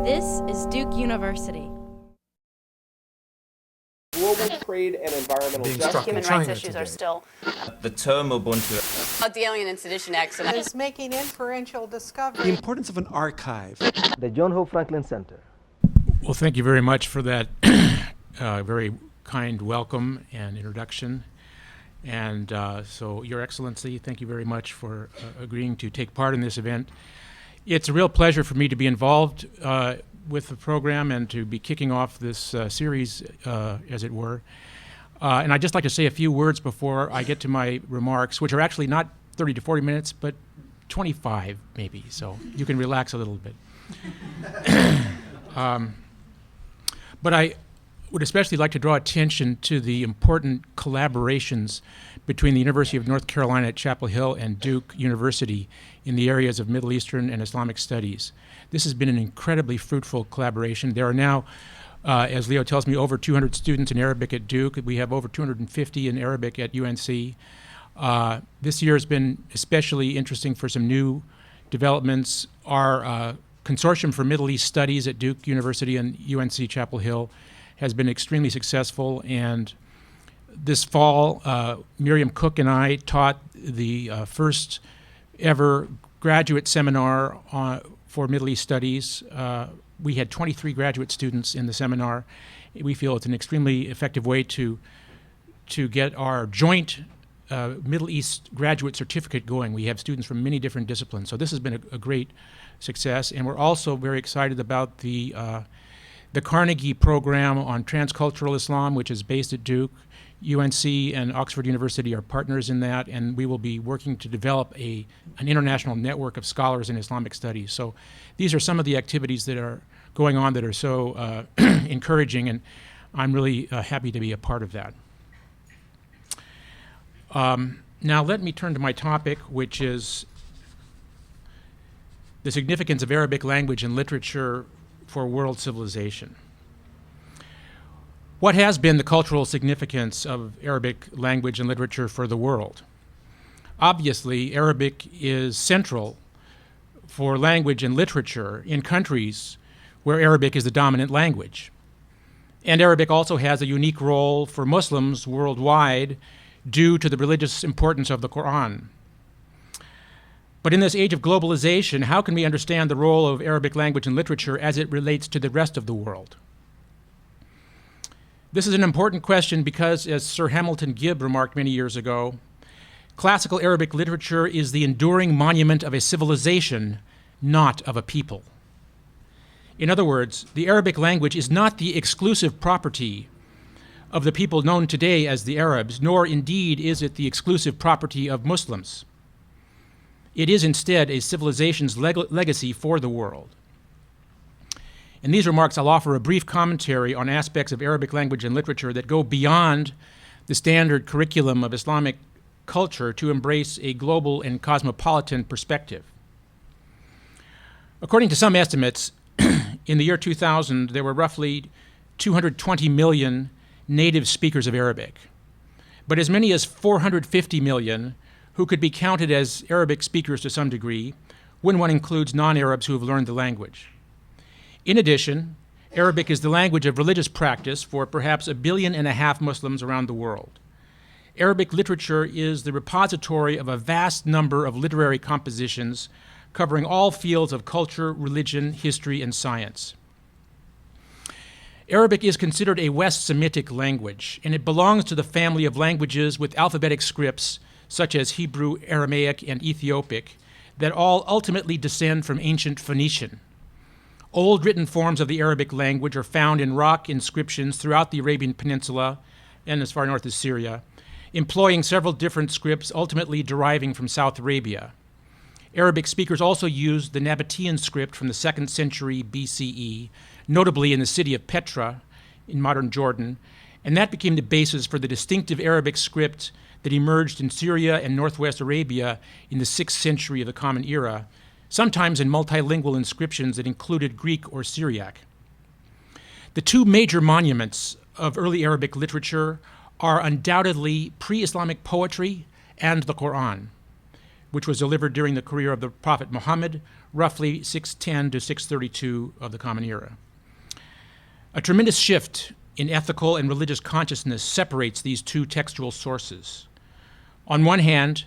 This is Duke University. Global trade and environmental justice. Human rights issues are still. The term Ubuntu. About the Alien and Sedition Acts. Is making inferential discovery. The importance of an archive. The John Hope Franklin Center. Well, thank you very much for that very kind welcome and introduction. And so, Your Excellency, thank you very much for agreeing to take part in this event. It's a real pleasure for me to be involved with the program and to be kicking off this series, as it were. And I'd just like to say a few words before I get to my remarks, which are actually not 30 to 40 minutes, but 25 maybe, so you can relax a little bit. But I would especially like to draw attention to the important collaborations between the University of North Carolina at Chapel Hill and Duke University in the areas of Middle Eastern and Islamic studies. This has been an incredibly fruitful collaboration. There are now, as Leo tells me, over 200 students in Arabic at Duke. We have over 250 in Arabic at UNC. This year has been especially interesting for some new developments. Our Consortium for Middle East Studies at Duke University and UNC-Chapel Hill has been extremely successful, and this fall, Miriam Cook and I taught the first ever graduate seminar for Middle East Studies. We had 23 graduate students in the seminar. We feel it's an extremely effective way to get our joint Middle East graduate certificate going. We have students from many different disciplines, so this has been a great success, and we're also very excited about the Carnegie program on transcultural Islam, which is based at Duke. UNC and Oxford University are partners in that, and we will be working to develop an international network of scholars in Islamic studies. So these are some of the activities that are going on that are so encouraging, and I'm really happy to be a part of that. Now let me turn to my topic, which is the significance of Arabic language and literature for world civilization. What has been the cultural significance of Arabic language and literature for the world? Obviously, Arabic is central for language and literature in countries where Arabic is the dominant language. And Arabic also has a unique role for Muslims worldwide due to the religious importance of the Quran. But in this age of globalization, how can we understand the role of Arabic language and literature as it relates to the rest of the world? This is an important question because, as Sir Hamilton Gibb remarked many years ago, classical Arabic literature is the enduring monument of a civilization, not of a people. In other words, the Arabic language is not the exclusive property of the people known today as the Arabs, nor indeed is it the exclusive property of Muslims. It is instead a civilization's legacy for the world. In these remarks, I'll offer a brief commentary on aspects of Arabic language and literature that go beyond the standard curriculum of Islamic culture to embrace a global and cosmopolitan perspective. According to some estimates, in the year 2000, there were roughly 220 million native speakers of Arabic, but as many as 450 million who could be counted as Arabic speakers to some degree when one includes non-Arabs who have learned the language. In addition, Arabic is the language of religious practice for perhaps 1.5 billion Muslims around the world. Arabic literature is the repository of a vast number of literary compositions covering all fields of culture, religion, history, and science. Arabic is considered a West Semitic language, and it belongs to the family of languages with alphabetic scripts such as Hebrew, Aramaic, and Ethiopic that all ultimately descend from ancient Phoenician. Old written forms of the Arabic language are found in rock inscriptions throughout the Arabian Peninsula and as far north as Syria, employing several different scripts ultimately deriving from South Arabia. Arabic speakers also used the Nabatean script from the 2nd century BCE, notably in the city of Petra in modern Jordan, and that became the basis for the distinctive Arabic script that emerged in Syria and northwest Arabia in the 6th century of the Common Era, sometimes in multilingual inscriptions that included Greek or Syriac. The two major monuments of early Arabic literature are undoubtedly pre-Islamic poetry and the Quran, which was delivered during the career of the Prophet Muhammad, roughly 610 to 632 of the Common Era. A tremendous shift in ethical and religious consciousness separates these two textual sources. On one hand,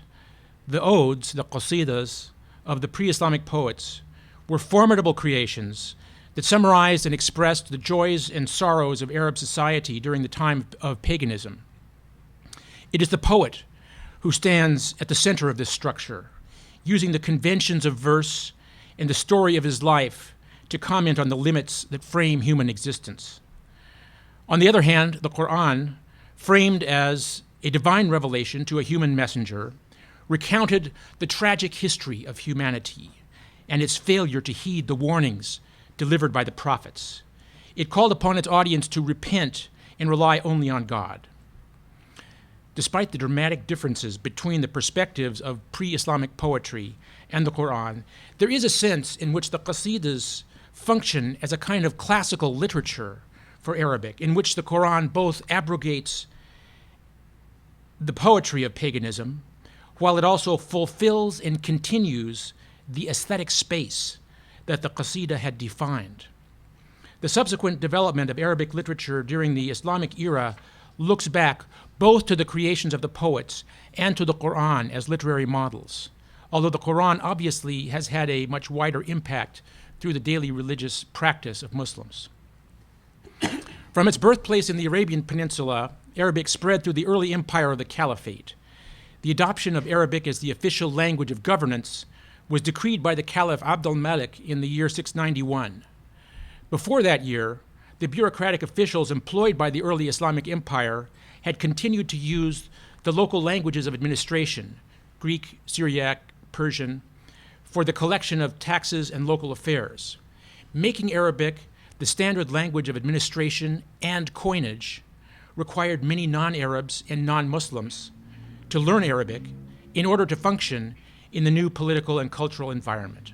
the odes, the qasidas, of the pre-Islamic poets were formidable creations that summarized and expressed the joys and sorrows of Arab society during the time of paganism. It is the poet who stands at the center of this structure, using the conventions of verse and the story of his life to comment on the limits that frame human existence. On the other hand, the Quran, framed as a divine revelation to a human messenger, recounted the tragic history of humanity and its failure to heed the warnings delivered by the prophets. It called upon its audience to repent and rely only on God. Despite the dramatic differences between the perspectives of pre-Islamic poetry and the Quran, there is a sense in which the qasidas function as a kind of classical literature for Arabic, in which the Quran both abrogates the poetry of paganism, while it also fulfills and continues the aesthetic space that the qasida had defined. The subsequent development of Arabic literature during the Islamic era looks back both to the creations of the poets and to the Quran as literary models, although the Quran obviously has had a much wider impact through the daily religious practice of Muslims. From its birthplace in the Arabian Peninsula, Arabic spread through the early empire of the Caliphate. The adoption of Arabic as the official language of governance was decreed by the Caliph Abd al-Malik in the year 691. Before that year, the bureaucratic officials employed by the early Islamic empire had continued to use the local languages of administration, Greek, Syriac, Persian, for the collection of taxes and local affairs. Making Arabic the standard language of administration and coinage required many non-Arabs and non-Muslims to learn Arabic in order to function in the new political and cultural environment.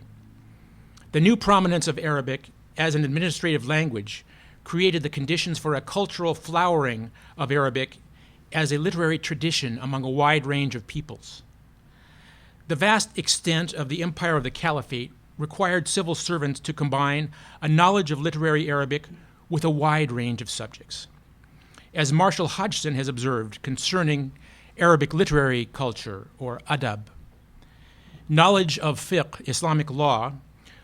The new prominence of Arabic as an administrative language created the conditions for a cultural flowering of Arabic as a literary tradition among a wide range of peoples. The vast extent of the empire of the Caliphate required civil servants to combine a knowledge of literary Arabic with a wide range of subjects. As Marshall Hodgson has observed concerning Arabic literary culture, or adab, knowledge of fiqh, Islamic law,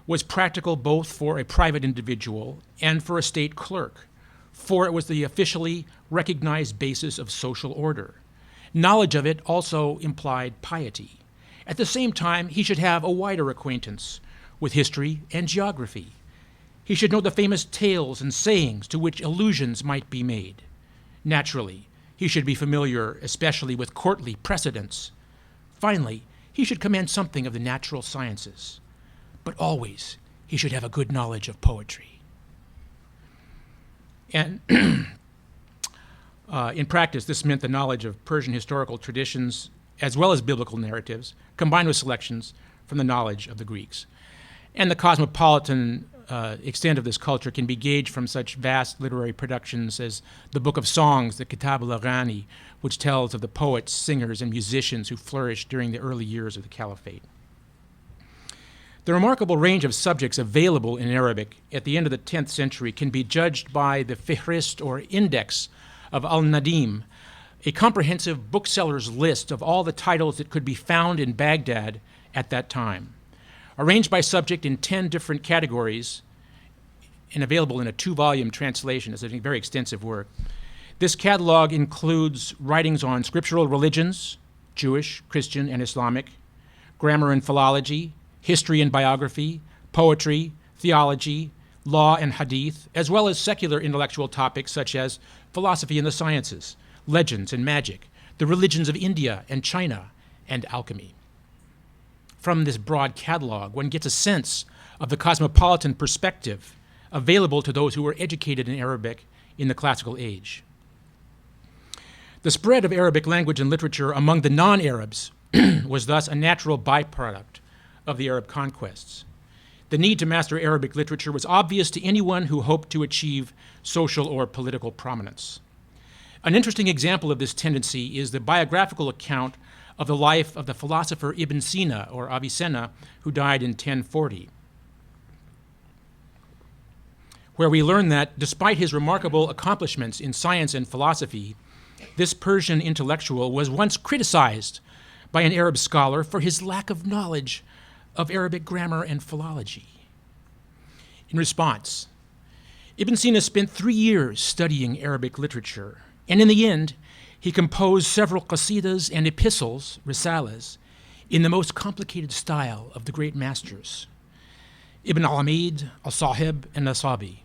was practical both for a private individual and for a state clerk, for it was the officially recognized basis of social order. Knowledge of it also implied piety. At the same time, he should have a wider acquaintance with history and geography. He should know the famous tales and sayings to which allusions might be made. Naturally, he should be familiar especially with courtly precedents. Finally, he should command something of the natural sciences. But always, he should have a good knowledge of poetry. And in practice, this meant the knowledge of Persian historical traditions as well as biblical narratives, combined with selections from the knowledge of the Greeks. And the cosmopolitan extent of this culture can be gauged from such vast literary productions as the Book of Songs, the Kitab al-Aghani, which tells of the poets, singers, and musicians who flourished during the early years of the Caliphate. The remarkable range of subjects available in Arabic at the end of the 10th century can be judged by the Fihrist, or index, of al-Nadim, a comprehensive bookseller's list of all the titles that could be found in Baghdad at that time. Arranged by subject in 10 different categories and available in a 2-volume translation. It's a very extensive work. This catalog includes writings on scriptural religions, Jewish, Christian, and Islamic, grammar and philology, history and biography, poetry, theology, law and hadith, as well as secular intellectual topics such as philosophy and the sciences, legends and magic, the religions of India and China, and alchemy. From this broad catalog, one gets a sense of the cosmopolitan perspective available to those who were educated in Arabic in the classical age. The spread of Arabic language and literature among the non-Arabs was thus a natural byproduct of the Arab conquests. The need to master Arabic literature was obvious to anyone who hoped to achieve social or political prominence. An interesting example of this tendency is the biographical account of the life of the philosopher Ibn Sina, or Avicenna, who died in 1040. where we learn that despite his remarkable accomplishments in science and philosophy, this Persian intellectual was once criticized by an Arab scholar for his lack of knowledge of Arabic grammar and philology. In response, Ibn Sina spent 3 years studying Arabic literature, and in the end, he composed several qasidas and epistles, risalas, in the most complicated style of the great masters, Ibn al-Hamid, al-Sahib, and Nasabi.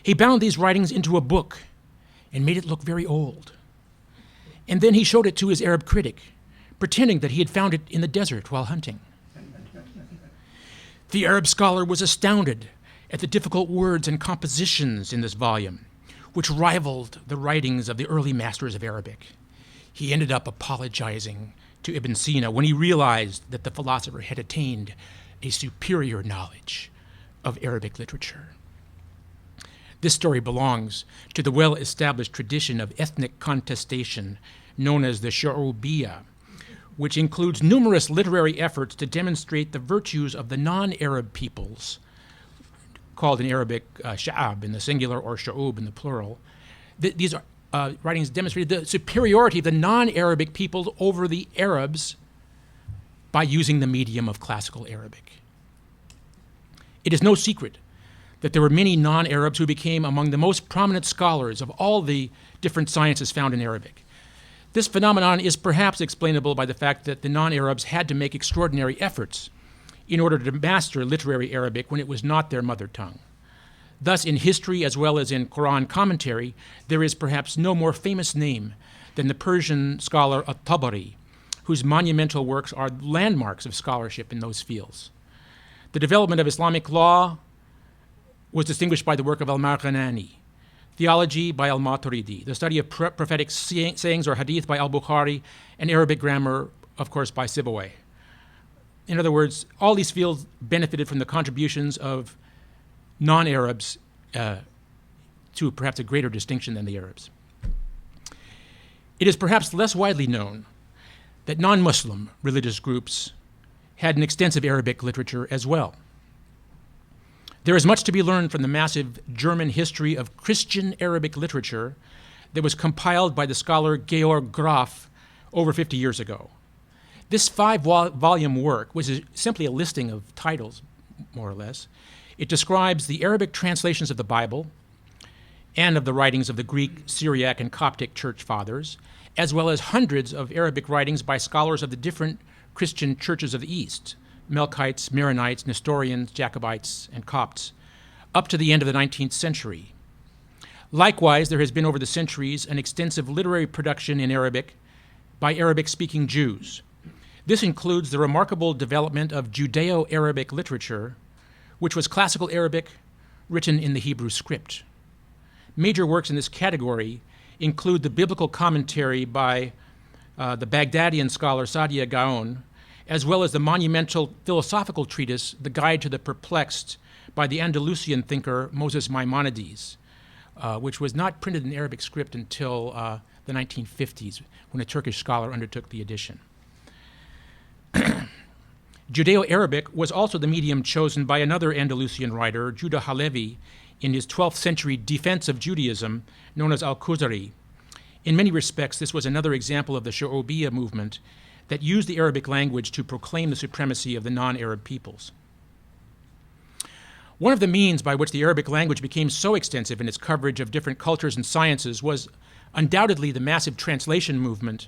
He bound these writings into a book and made it look very old. And then he showed it to his Arab critic, pretending that he had found it in the desert while hunting. The Arab scholar was astounded at the difficult words and compositions in this volume, which rivaled the writings of the early masters of Arabic. He ended up apologizing to Ibn Sina when he realized that the philosopher had attained a superior knowledge of Arabic literature. This story belongs to the well-established tradition of ethnic contestation known as the Shu'ubiyya, which includes numerous literary efforts to demonstrate the virtues of the non-Arab peoples, called in Arabic sha'ab in the singular or shu'ub in the plural. These writings demonstrated the superiority of the non-Arabic peoples over the Arabs by using the medium of classical Arabic. It is no secret that there were many non-Arabs who became among the most prominent scholars of all the different sciences found in Arabic. This phenomenon is perhaps explainable by the fact that the non-Arabs had to make extraordinary efforts in order to master literary Arabic when it was not their mother tongue. Thus, in history as well as in Quran commentary, there is perhaps no more famous name than the Persian scholar at-Tabari, whose monumental works are landmarks of scholarship in those fields. The development of Islamic law was distinguished by the work of al-Marghanani, theology by al-Maturidi, the study of prophetic sayings or hadith by al-Bukhari, and Arabic grammar, of course, by Sibawayh. In other words, all these fields benefited from the contributions of non-Arabs to perhaps a greater distinction than the Arabs. It is perhaps less widely known that non-Muslim religious groups had an extensive Arabic literature as well. There is much to be learned from the massive German history of Christian Arabic literature that was compiled by the scholar Georg Graf over 50 years ago. This 5-volume work was simply a listing of titles, more or less. It describes the Arabic translations of the Bible and of the writings of the Greek, Syriac, and Coptic church fathers, as well as hundreds of Arabic writings by scholars of the different Christian churches of the East, Melkites, Maronites, Nestorians, Jacobites, and Copts, up to the end of the 19th century. Likewise, there has been over the centuries an extensive literary production in Arabic by Arabic-speaking Jews. This includes the remarkable development of Judeo-Arabic literature, which was classical Arabic written in the Hebrew script. Major works in this category include the biblical commentary by the Baghdadian scholar Saadia Gaon, as well as the monumental philosophical treatise, The Guide to the Perplexed, by the Andalusian thinker Moses Maimonides, which was not printed in Arabic script until the 1950s, when a Turkish scholar undertook the edition. Judeo-Arabic was also the medium chosen by another Andalusian writer, Judah Halevi, in his 12th century defense of Judaism, known as Al-Khuzari. In many respects, this was another example of the Shu'ubiyya movement that used the Arabic language to proclaim the supremacy of the non-Arab peoples. One of the means by which the Arabic language became so extensive in its coverage of different cultures and sciences was undoubtedly the massive translation movement,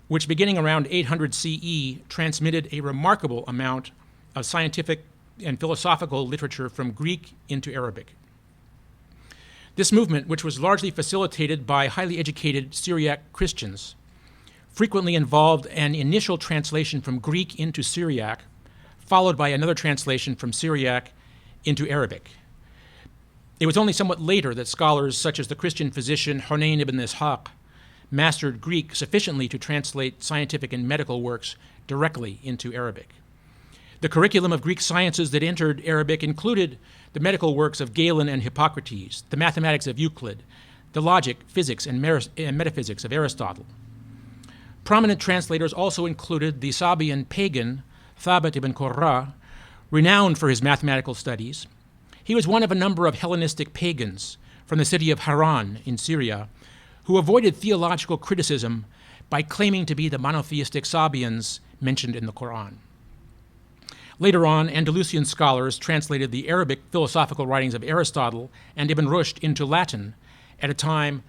which beginning around 800 CE transmitted a remarkable amount of scientific and philosophical literature from Greek into Arabic. This movement, which was largely facilitated by highly educated Syriac Christians, frequently involved an initial translation from Greek into Syriac, followed by another translation from Syriac into Arabic. It was only somewhat later that scholars such as the Christian physician Hunayn ibn Ishaq mastered Greek sufficiently to translate scientific and medical works directly into Arabic. The curriculum of Greek sciences that entered Arabic included the medical works of Galen and Hippocrates, the mathematics of Euclid, the logic, physics, and metaphysics of Aristotle. Prominent translators also included the Sabian pagan Thabit ibn Qurra, renowned for his mathematical studies, He was one of a number of Hellenistic pagans from the city of Haran in Syria who avoided theological criticism by claiming to be the monotheistic Sabians mentioned in the Quran. Later on, Andalusian scholars translated the Arabic philosophical writings of Aristotle and Ibn Rushd into Latin at a time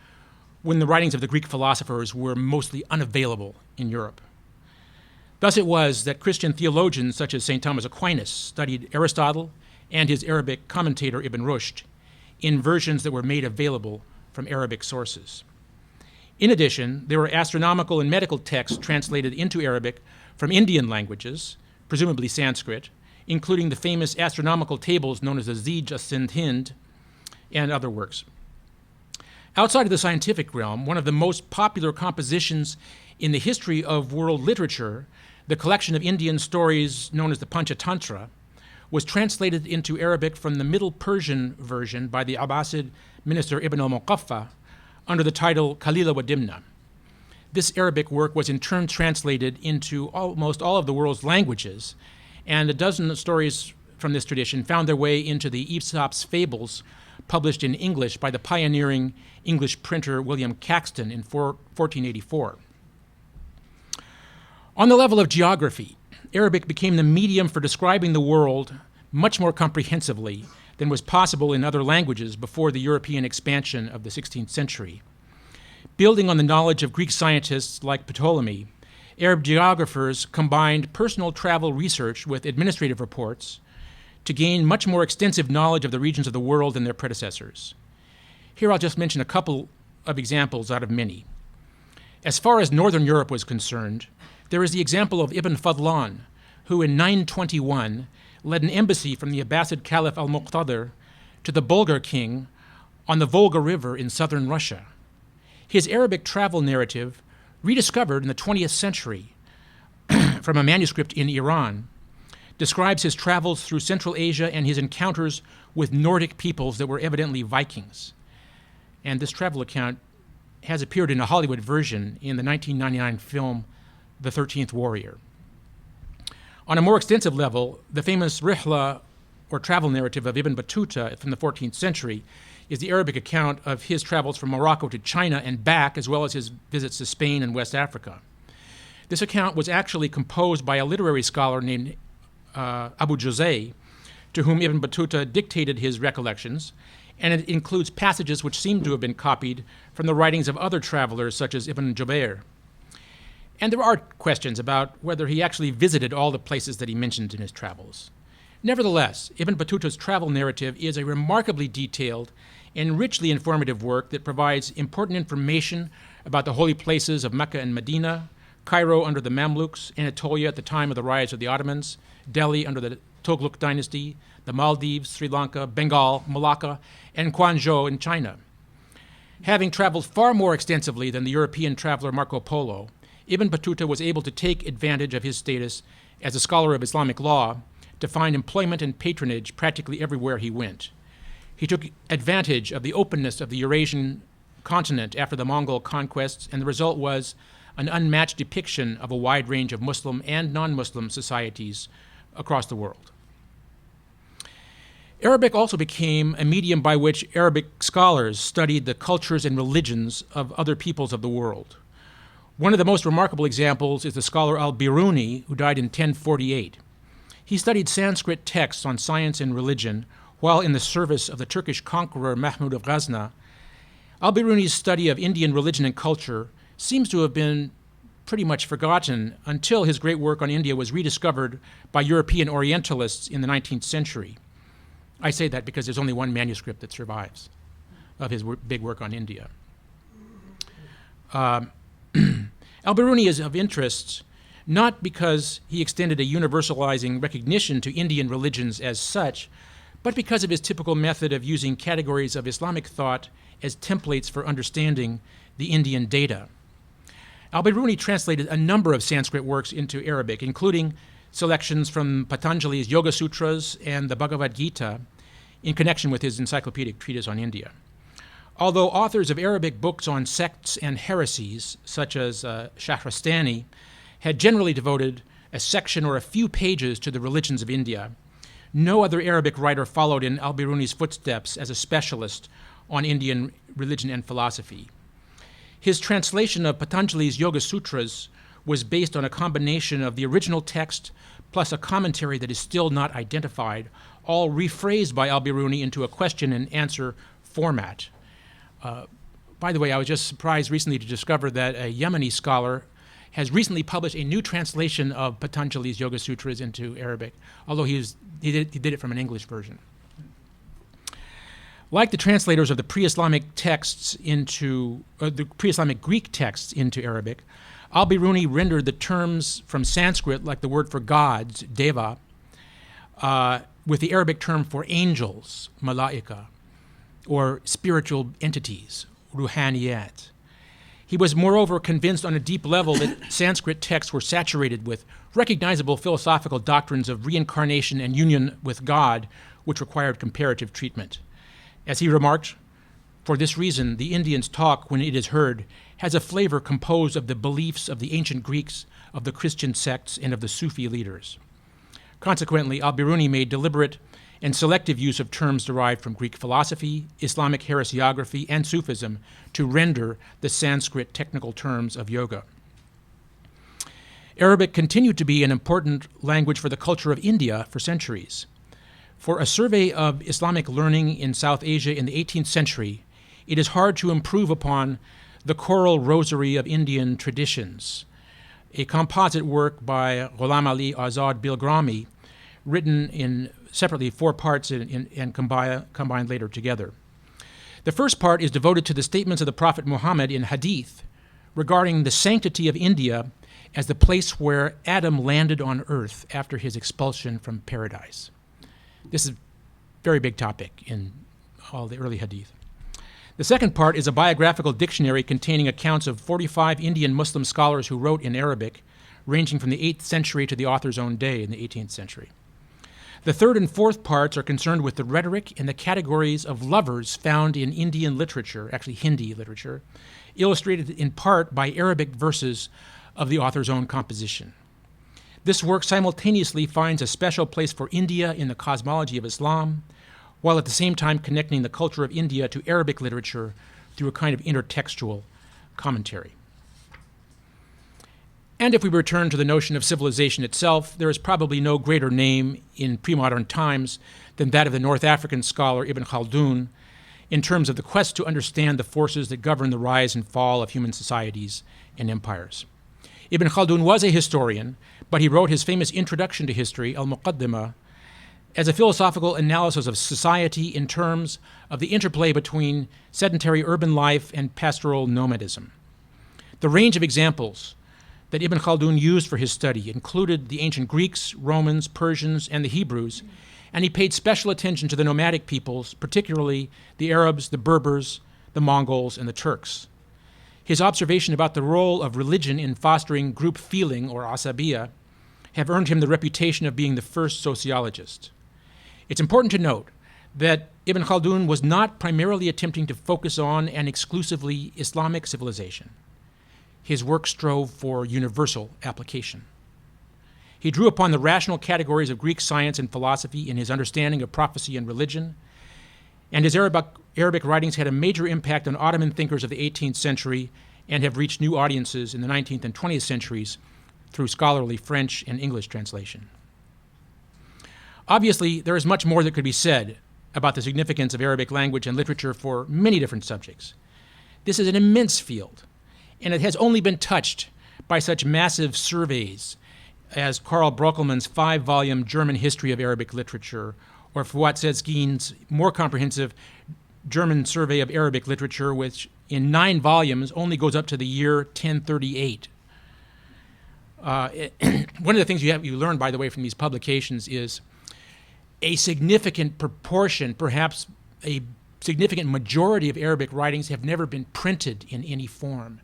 when the writings of the Greek philosophers were mostly unavailable in Europe. Thus it was that Christian theologians such as St. Thomas Aquinas studied Aristotle and his Arabic commentator Ibn Rushd in versions that were made available from Arabic sources. In addition, there were astronomical and medical texts translated into Arabic from Indian languages, presumably Sanskrit, including the famous astronomical tables known as the Zij-Hind and other works. Outside of the scientific realm, one of the most popular compositions in the history of world literature, the collection of Indian stories known as the Panchatantra, was translated into Arabic from the Middle Persian version by the Abbasid minister Ibn al-Muqaffa under the title Kalila wa Dimna. This Arabic work was in turn translated into almost all of the world's languages, and a dozen stories from this tradition found their way into the Aesop's Fables, published in English by the pioneering English printer William Caxton in 1484. On the level of geography, Arabic became the medium for describing the world much more comprehensively than was possible in other languages before the European expansion of the 16th century. Building on the knowledge of Greek scientists like Ptolemy, Arab geographers combined personal travel research with administrative reports to gain much more extensive knowledge of the regions of the world than their predecessors. Here I'll just mention a couple of examples out of many. As far as Northern Europe was concerned, there is the example of Ibn Fadlan, who in 921 led an embassy from the Abbasid Caliph al-Muqtadir to the Bulgar king on the Volga River in southern Russia. His Arabic travel narrative, rediscovered in the 20th century from a manuscript in Iran, describes his travels through Central Asia and his encounters with Nordic peoples that were evidently Vikings. And this travel account has appeared in a Hollywood version in the 1999 film The 13th Warrior. On a more extensive level, the famous Rihla, or travel narrative of Ibn Battuta from the 14th century, is the Arabic account of his travels from Morocco to China and back, as well as his visits to Spain and West Africa. This account was actually composed by a literary scholar named Abu Juzay, to whom Ibn Battuta dictated his recollections, and it includes passages which seem to have been copied from the writings of other travelers such as Ibn Jubayr. And there are questions about whether he actually visited all the places that he mentioned in his travels. Nevertheless, Ibn Battuta's travel narrative is a remarkably detailed and richly informative work that provides important information about the holy places of Mecca and Medina, Cairo under the Mamluks, Anatolia at the time of the rise of the Ottomans, Delhi under the Tughlaq dynasty, the Maldives, Sri Lanka, Bengal, Malacca, and Quanzhou in China. Having traveled far more extensively than the European traveler Marco Polo, Ibn Battuta was able to take advantage of his status as a scholar of Islamic law to find employment and patronage practically everywhere he went. He took advantage of the openness of the Eurasian continent after the Mongol conquests, and the result was an unmatched depiction of a wide range of Muslim and non-Muslim societies across the world. Arabic also became a medium by which Arabic scholars studied the cultures and religions of other peoples of the world. One of the most remarkable examples is the scholar al-Biruni, who died in 1048. He studied Sanskrit texts on science and religion while in the service of the Turkish conqueror Mahmud of Ghazna. Al-Biruni's study of Indian religion and culture seems to have been pretty much forgotten until his great work on India was rediscovered by European Orientalists in the 19th century. I say that because there's only one manuscript that survives of his big work on India. Al-Biruni is of interest not because he extended a universalizing recognition to Indian religions as such, but because of his typical method of using categories of Islamic thought as templates for understanding the Indian data. Al-Biruni translated a number of Sanskrit works into Arabic, including selections from Patanjali's Yoga Sutras and the Bhagavad Gita in connection with his encyclopedic treatise on India. Although authors of Arabic books on sects and heresies, such as Shahrastani, had generally devoted a section or a few pages to the religions of India, No other Arabic writer followed in al-Biruni's footsteps as a specialist on Indian religion and philosophy. His translation of Patanjali's Yoga Sutras was based on a combination of the original text plus a commentary that is still not identified, all rephrased by al-Biruni into a question and answer format. By the way, I was just surprised recently to discover that a Yemeni scholar has recently published a new translation of Patanjali's Yoga Sutras into Arabic, although he did it from an English version. Like the translators of the pre-Islamic texts the pre-Islamic Greek texts into Arabic, al-Biruni rendered the terms from Sanskrit, like the word for gods, deva, with the Arabic term for angels, malaika, or spiritual entities, ruhaniyat. He was moreover convinced on a deep level that Sanskrit texts were saturated with recognizable philosophical doctrines of reincarnation and union with God, which required comparative treatment. As he remarked, for this reason, the Indian's talk, when it is heard, has a flavor composed of the beliefs of the ancient Greeks, of the Christian sects, and of the Sufi leaders. Consequently, al-Biruni made deliberate and selective use of terms derived from Greek philosophy, Islamic heresiography, and Sufism to render the Sanskrit technical terms of yoga. Arabic continued to be an important language for the culture of India for centuries. For a survey of Islamic learning in South Asia in the 18th century, it is hard to improve upon the choral rosary of Indian traditions, a composite work by Ghulam Ali Azad Bilgrami, written in separately 4 parts and combined later together. The first part is devoted to the statements of the Prophet Muhammad in Hadith regarding the sanctity of India as the place where Adam landed on earth after his expulsion from paradise. This is a very big topic in all the early Hadith. The second part is a biographical dictionary containing accounts of 45 Indian Muslim scholars who wrote in Arabic, ranging from the 8th century to the author's own day in the 18th century. The third and fourth parts are concerned with the rhetoric and the categories of lovers found in Indian literature, actually Hindi literature, illustrated in part by Arabic verses of the author's own composition. This work simultaneously finds a special place for India in the cosmology of Islam, while at the same time connecting the culture of India to Arabic literature through a kind of intertextual commentary. And if we return to the notion of civilization itself, there is probably no greater name in pre-modern times than that of the North African scholar Ibn Khaldun in terms of the quest to understand the forces that govern the rise and fall of human societies and empires. Ibn Khaldun was a historian, but he wrote his famous introduction to history, Al-Muqaddimah, as a philosophical analysis of society in terms of the interplay between sedentary urban life and pastoral nomadism. The range of examples that Ibn Khaldun used for his study included the ancient Greeks, Romans, Persians, and the Hebrews, and he paid special attention to the nomadic peoples, particularly the Arabs, the Berbers, the Mongols, and the Turks. His observation about the role of religion in fostering group feeling, or asabiya, have earned him the reputation of being the first sociologist. It's important to note that Ibn Khaldun was not primarily attempting to focus on an exclusively Islamic civilization. His work strove for universal application. He drew upon the rational categories of Greek science and philosophy in his understanding of prophecy and religion, and his Arabic writings had a major impact on Ottoman thinkers of the 18th century and have reached new audiences in the 19th and 20th centuries through scholarly French and English translation. Obviously, there is much more that could be said about the significance of Arabic language and literature for many different subjects. This is an immense field, and it has only been touched by such massive surveys as Karl Brockelmann's 5-volume German History of Arabic Literature, or Fuat Sezgin's more comprehensive German Survey of Arabic Literature, which in 9 volumes only goes up to the year 1038. One of the things you learn, by the way, from these publications is a significant proportion, perhaps a significant majority of Arabic writings have never been printed in any form,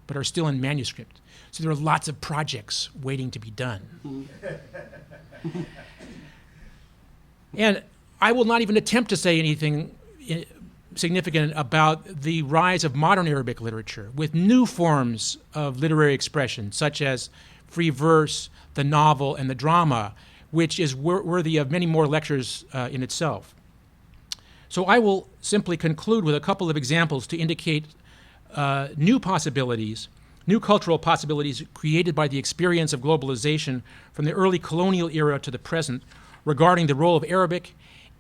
but are still in manuscript. So there are lots of projects waiting to be done. And I will not even attempt to say anything significant about the rise of modern Arabic literature with new forms of literary expression, such as free verse, the novel, and the drama, which is worthy of many more lectures in itself. So I will simply conclude with a couple of examples to indicate new possibilities, new cultural possibilities created by the experience of globalization from the early colonial era to the present regarding the role of Arabic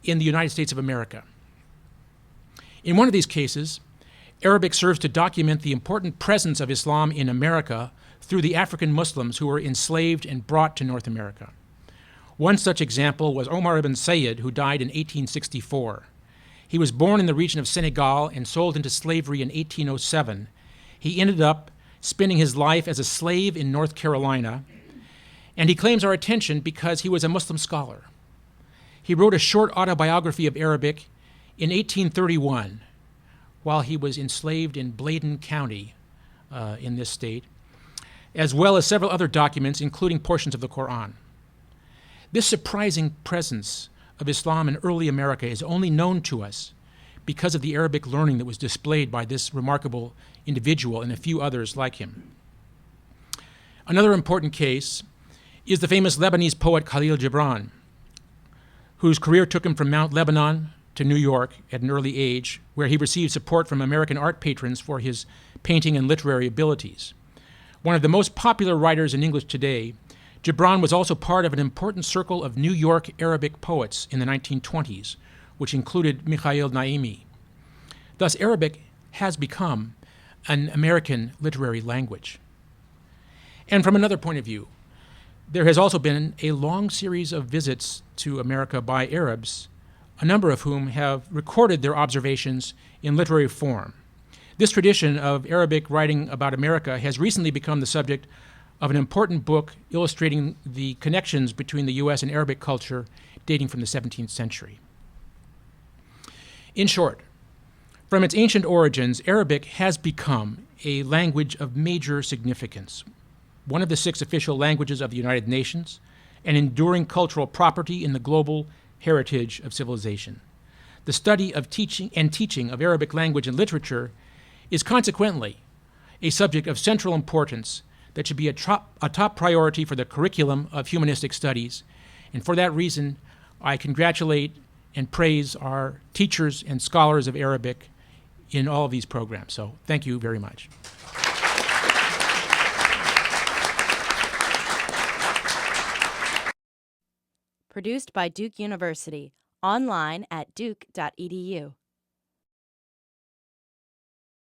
in the United States of America. In one of these cases, Arabic serves to document the important presence of Islam in America through the African Muslims who were enslaved and brought to North America. One such example was Omar ibn Sayyid, who died in 1864. He was born in the region of Senegal and sold into slavery in 1807. He ended up spending his life as a slave in North Carolina, and he claims our attention because he was a Muslim scholar. He wrote a short autobiography of Arabic in 1831 while he was enslaved in Bladen County in this state, as well as several other documents, including portions of the Quran. This surprising presence of Islam in early America is only known to us because of the Arabic learning that was displayed by this remarkable individual and a few others like him. Another important case is the famous Lebanese poet Khalil Gibran, whose career took him from Mount Lebanon to New York at an early age, where he received support from American art patrons for his painting and literary abilities. One of the most popular writers in English today, Gibran was also part of an important circle of New York Arabic poets in the 1920s, which included Mikhail Naimi. Thus, Arabic has become an American literary language. And from another point of view, there has also been a long series of visits to America by Arabs, a number of whom have recorded their observations in literary form. This tradition of Arabic writing about America has recently become the subject of an important book illustrating the connections between the U.S. and Arabic culture dating from the 17th century. In short, from its ancient origins, Arabic has become a language of major significance, one of the 6 official languages of the United Nations, an enduring cultural property in the global heritage of civilization. The study of teaching of Arabic language and literature is consequently a subject of central importance that should be a top priority for the curriculum of humanistic studies. And for that reason, I congratulate and praise our teachers and scholars of Arabic in all of these programs. So thank you very much. Produced by Duke University. Online at duke.edu.